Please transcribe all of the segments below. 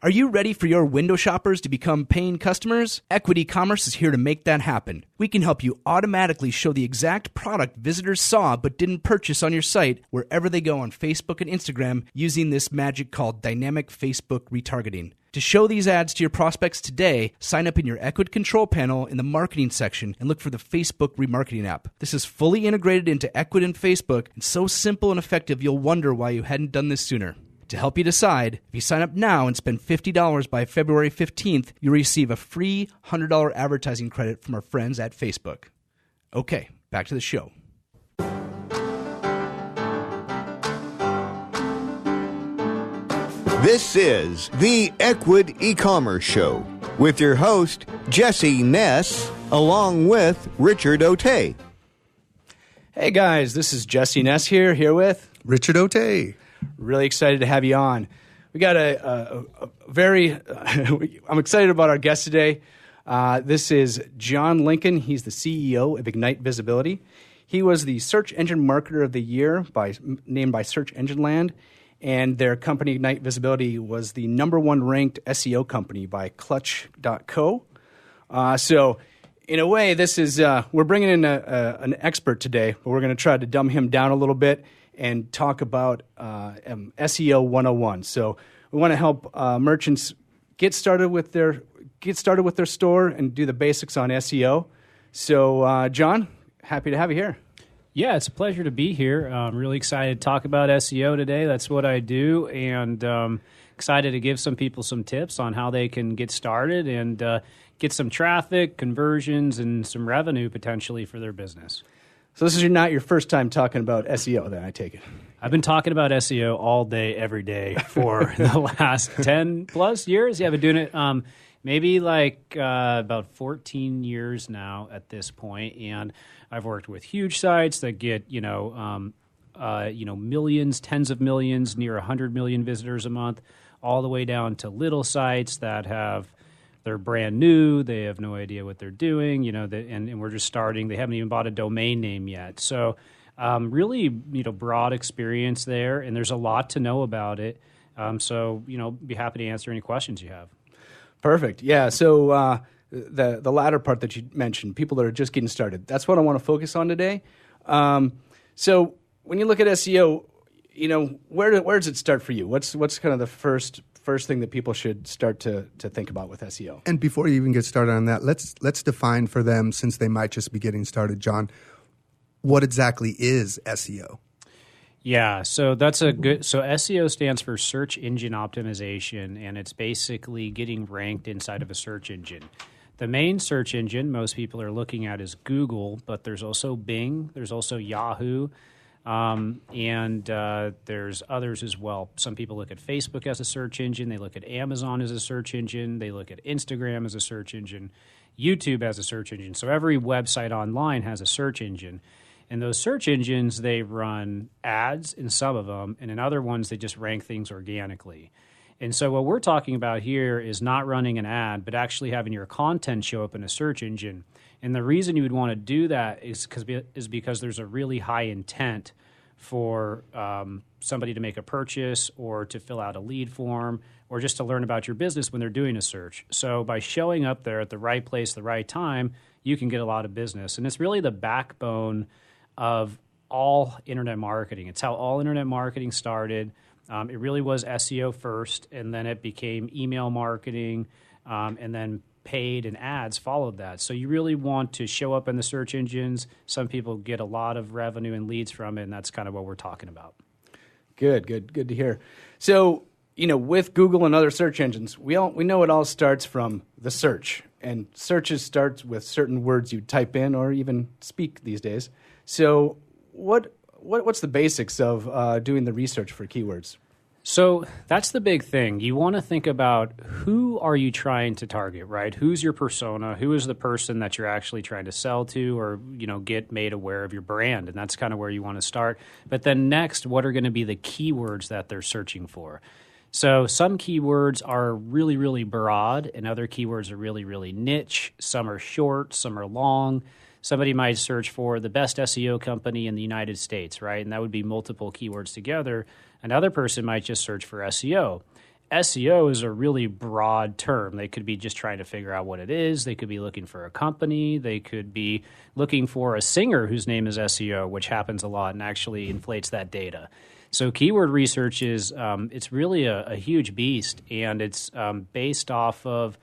Are you ready for your window shoppers to become paying customers? Equity Commerce is here to make that happen. We can help you automatically show the exact product visitors saw but didn't purchase on your site wherever they go on Facebook and Instagram using this magic called dynamic Facebook retargeting. To show these ads to your prospects today, sign up in your Equid Control panel in the marketing section and look for the Facebook remarketing app. This is fully integrated into Equid and Facebook and so simple and effective you'll wonder why you hadn't done this sooner. To help you decide, if you sign up now and spend $50 by February 15th, you'll receive a free $100 advertising credit from our friends at Facebook. Okay, back to the show. This is the Equid E-Commerce Show with your host, Jesse Ness, along with Richard O'Tay. Hey guys, this is Jesse Ness here with Richard O'Tay. Really excited to have you on. We got a very, I'm excited about our guest today. This is John Lincoln. He's the CEO of Ignite Visibility. He was the Search Engine Marketer of the Year named by Search Engine Land, and their company Ignite Visibility was the #1 ranked SEO company by Clutch.co. So in a way, this is we're bringing in an expert today, but we're going to try to dumb him down a little bit and talk about SEO 101. So we want to help merchants get started with their store and do the basics on SEO. So John, happy to have you here. Yeah, it's a pleasure to be here. I'm really excited to talk about SEO today. That's what I do, and excited to give some people some tips on how they can get started and get some traffic, conversions, and some revenue potentially for their business. So this is not your first time talking about SEO, then, I take it. I've been talking about SEO all day, every day for the last 10-plus years. Yeah, I've been doing it maybe about 14 years now at this point, and I've worked with huge sites that get millions, tens of millions, near 100 million visitors a month, all the way down to little sites that they're brand new. They have no idea what they're doing, and we're just starting. They haven't even bought a domain name yet. So really, broad experience there, and there's a lot to know about it. So, be happy to answer any questions you have. Perfect. Yeah. So the latter part that you mentioned, people that are just getting started, that's what I want to focus on today. So when you look at SEO, where does it start for you? What's kind of the first thing that people should start to think about with SEO? And before you even get started on that, let's define for them, since they might just be getting started, John, what exactly is SEO? Yeah, so that's so SEO stands for Search Engine Optimization, and it's basically getting ranked inside of a search engine. The main search engine most people are looking at is Google, but there's also Bing, there's also Yahoo, and there's others as well. Some people look at Facebook as a search engine. They look at Amazon as a search engine. They look at Instagram as a search engine, YouTube as a search engine. So every website online has a search engine. And those search engines, they run ads in some of them, and in other ones, they just rank things organically. And so what we're talking about here is not running an ad, but actually having your content show up in a search engine. And the reason you would want to do that is because there's a really high intent for somebody to make a purchase or to fill out a lead form or just to learn about your business when they're doing a search. So by showing up there at the right place, the right time, you can get a lot of business. And it's really the backbone of all internet marketing. It's how all internet marketing started. It really was SEO first, and then it became email marketing, and then paid and ads followed that. So you really want to show up in the search engines. Some people get a lot of revenue and leads from it, and that's kind of what we're talking about. Good to hear. So, with Google and other search engines, we know it all starts from the search, and searches starts with certain words you type in or even speak these days. So what's the basics of doing the research for keywords? So that's the big thing. You want to think about who are you trying to target, right? Who's your persona? Who is the person that you're actually trying to sell to or, get made aware of your brand? And that's kind of where you want to start. But then next, what are going to be the keywords that they're searching for? So some keywords are really, really broad, and other keywords are really, really niche. Some are short, some are long. Somebody might search for the best SEO company in the United States, right? And that would be multiple keywords together. Another person might just search for SEO. SEO is a really broad term. They could be just trying to figure out what it is. They could be looking for a company. They could be looking for a singer whose name is SEO, which happens a lot and actually inflates that data. So keyword research is it's really a huge beast, and it's based off of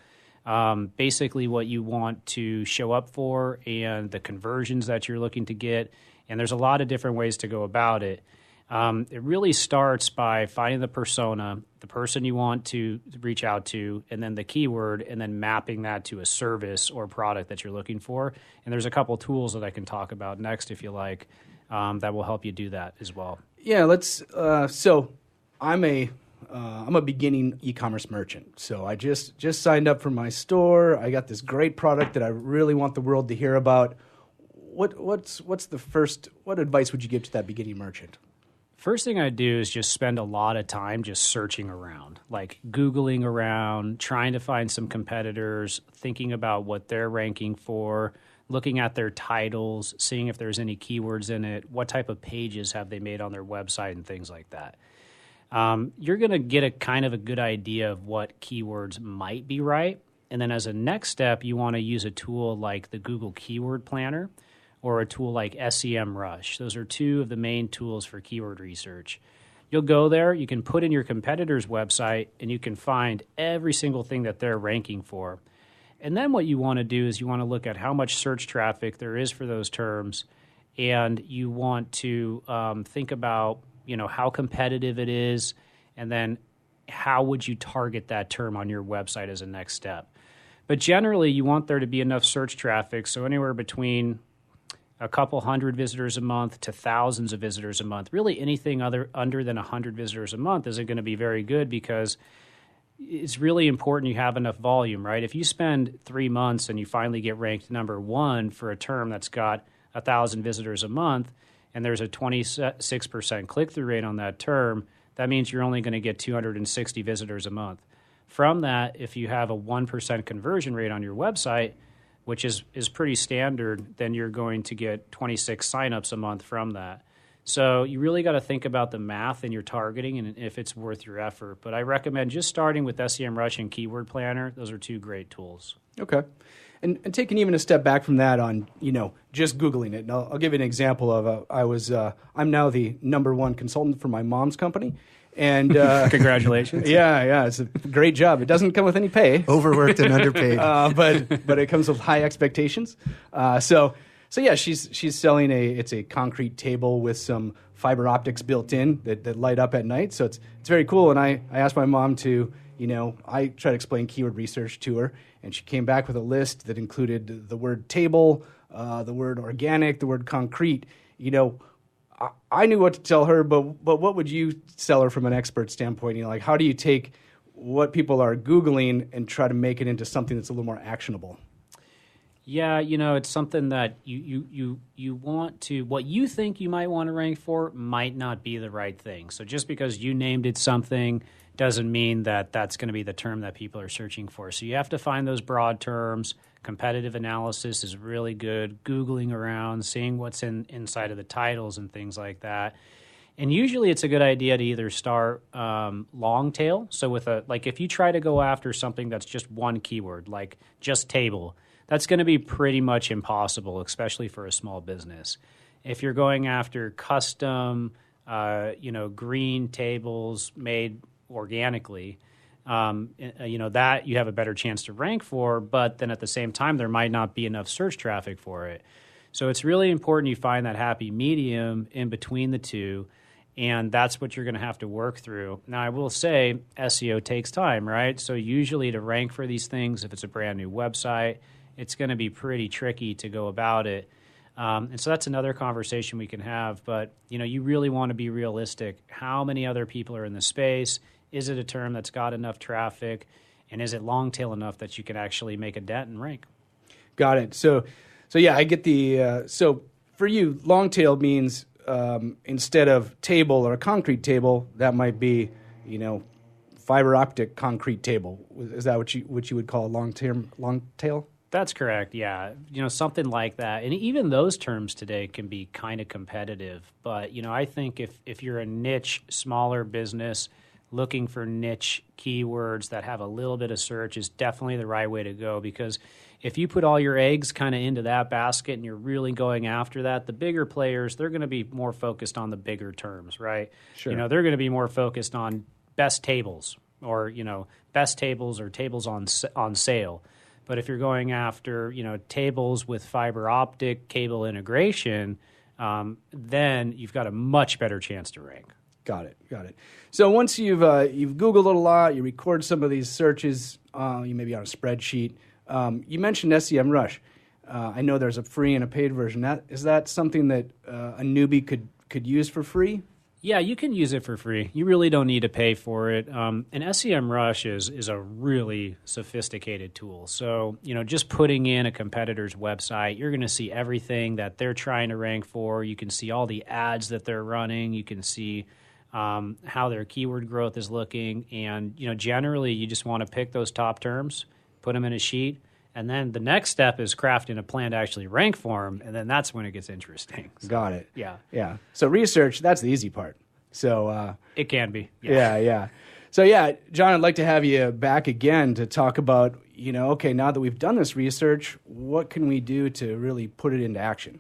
basically what you want to show up for and the conversions that you're looking to get. And there's a lot of different ways to go about it. It really starts by finding the persona, the person you want to reach out to, and then the keyword, and then mapping that to a service or product that you're looking for. And there's a couple tools that I can talk about next, if you like, that will help you do that as well. Yeah, let's. So I'm a beginning e-commerce merchant. So I just signed up for my store. I got this great product that I really want the world to hear about. What advice would you give to that beginning merchant? First thing I do is just spend a lot of time just searching around, like Googling around, trying to find some competitors, thinking about what they're ranking for, looking at their titles, seeing if there's any keywords in it, what type of pages have they made on their website, and things like that. You're going to get a kind of a good idea of what keywords might be right. And then as a next step, you want to use a tool like the Google Keyword Planner or a tool like SEMrush. Those are two of the main tools for keyword research. You'll go there, you can put in your competitor's website, and you can find every single thing that they're ranking for. And then what you want to do is you want to look at how much search traffic there is for those terms, and you want to think about how competitive it is, and then how would you target that term on your website as a next step. But generally, you want there to be enough search traffic, so anywhere between a couple hundred visitors a month to thousands of visitors a month. Really anything under than 100 visitors a month isn't going to be very good, because it's really important you have enough volume, right? If you spend 3 months and you finally get ranked number one for a term that's got 1,000 visitors a month, and there's a 26% click-through rate on that term, that means you're only going to get 260 visitors a month. From that, if you have a 1% conversion rate on your website, which is pretty standard, then you're going to get 26 signups a month from that. So you really got to think about the math and your targeting and if it's worth your effort. But I recommend just starting with SEMrush and Keyword Planner. Those are two great tools. Okay. And taking even a step back from that on, just Googling it. And I'll give you an example of I'm now the number one consultant for my mom's company. And congratulations. Yeah, it's a great job. It doesn't come with any pay. Overworked and underpaid. But it comes with high expectations. So yeah, she's selling it's a concrete table with some fiber optics built in that light up at night. So it's very cool. And I asked my mom to, I tried to explain keyword research to her, and she came back with a list that included the word table, the word organic, the word concrete. I knew what to tell her, but what would you tell her from an expert standpoint? How do you take what people are Googling and try to make it into something that's a little more actionable? Yeah, it's something that you want to, what you think you might want to rank for might not be the right thing. So just because you named it something doesn't mean that that's going to be the term that people are searching for. So you have to find those broad terms. Competitive analysis is really good. Googling around, seeing what's inside of the titles and things like that. And usually it's a good idea to either start long tail. So with if you try to go after something that's just one keyword, like just table, that's going to be pretty much impossible, especially for a small business. If you're going after custom, green tables made organically, that you have a better chance to rank for, but then at the same time, there might not be enough search traffic for it. So it's really important you find that happy medium in between the two, and that's what you're going to have to work through. Now, I will say SEO takes time, right? So usually to rank for these things, if it's a brand new website, it's going to be pretty tricky to go about it. And so that's another conversation we can have. But, you really want to be realistic. How many other people are in the space? Is it a term that's got enough traffic? And is it long tail enough that you can actually make a dent and rank? Got it. So yeah, I get the so for you, long tail means instead of table or a concrete table, that might be, fiber optic concrete table. Is that what you would call a long tail? That's correct, yeah. Something like that. And even those terms today can be kind of competitive. But, I think if you're a niche, smaller business looking for niche keywords that have a little bit of search is definitely the right way to go, because if you put all your eggs kind of into that basket and you're really going after that, the bigger players, they're going to be more focused on the bigger terms, right? Sure. They're going to be more focused on best tables or, best tables or tables on sale. But if you're going after, tables with fiber optic cable integration, then you've got a much better chance to rank. Got it. So once you've Googled it a lot, you record some of these searches, you may be on a spreadsheet. You mentioned SEMrush. I know there's a free and a paid version. Is that something that a newbie could use for free? Yeah, you can use it for free. You really don't need to pay for it. And SEMrush is a really sophisticated tool. So, just putting in a competitor's website, you're going to see everything that they're trying to rank for. You can see all the ads that they're running. You can see how their keyword growth is looking. And, generally you just want to pick those top terms, put them in a sheet, and then the next step is crafting a plan to actually rank for them, and then that's when it gets interesting. So, got it. Yeah. So research, that's the easy part. So it can be. Yeah. So John, I'd like to have you back again to talk about, okay, now that we've done this research, what can we do to really put it into action?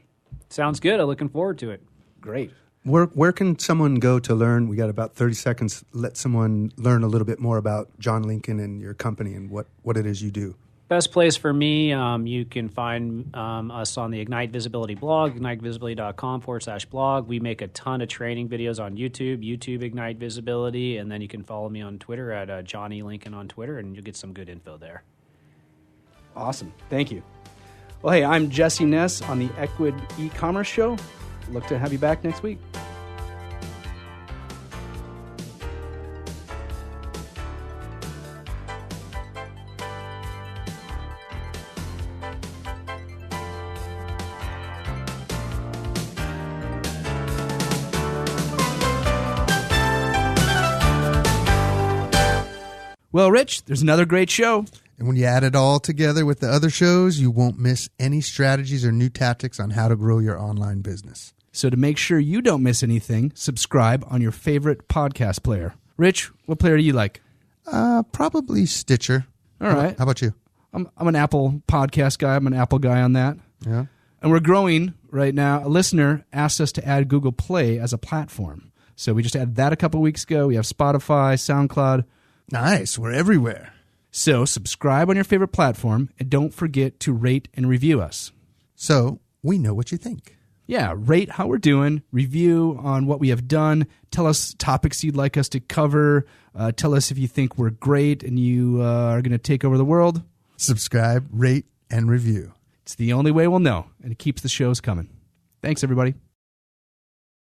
Sounds good. I'm looking forward to it. Great. Where can someone go to learn? We got about 30 seconds. Let someone learn a little bit more about John Lincoln and your company and what it is you do. Best place for me, you can find us on the Ignite Visibility blog, ignitevisibility.com/blog. We make a ton of training videos on YouTube Ignite Visibility, and then you can follow me on Twitter at Johnny Lincoln on Twitter, and you'll get some good info there. Awesome. Thank you. Well, hey, I'm Jesse Ness on the Equid e-commerce show. Look to have you back next week. Well, Rich, there's another great show. And when you add it all together with the other shows, you won't miss any strategies or new tactics on how to grow your online business. So to make sure you don't miss anything, subscribe on your favorite podcast player. Rich, what player do you like? Probably Stitcher. All right. How about you? I'm an Apple podcast guy. I'm an Apple guy on that. Yeah. And we're growing right now. A listener asked us to add Google Play as a platform. So we just added that a couple weeks ago. We have Spotify, SoundCloud. Nice. We're everywhere. So subscribe on your favorite platform, and don't forget to rate and review us. So we know what you think. Yeah, rate how we're doing, review on what we have done, tell us topics you'd like us to cover, tell us if you think we're great and you are going to take over the world. Subscribe, rate, and review. It's the only way we'll know, and it keeps the shows coming. Thanks, everybody.